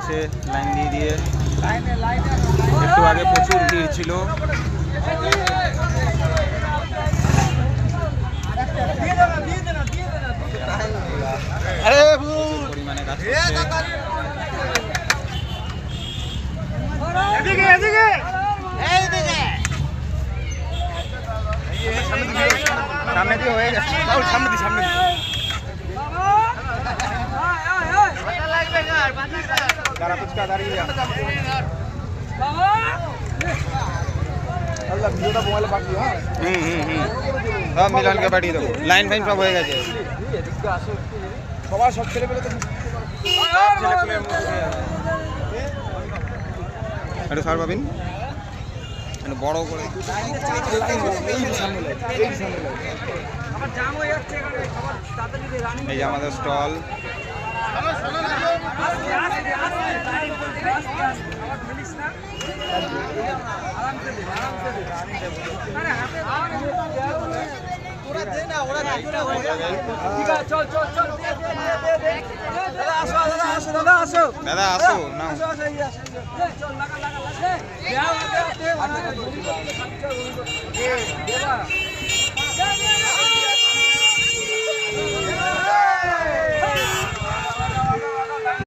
যাচ্ছে লাইন দিয়ে দিয়ে। একটু আগে প্রচুর ভিড় ছিল। পরিমাণে কাজ করছে। সামনে দিয়ে হয়ে গেছে, সামনে দিয়ে যারা ফুচকা দাঁড়িয়ে সব মিলনকে পাঠিয়ে দেবো। লাইন ফাইন সব হয়ে গেছে। সবার সব ছেলেপেলে তো একটু সার পাবেন, একটু বড় করে। এই যে আমাদের স্টল। দাদা আসো না।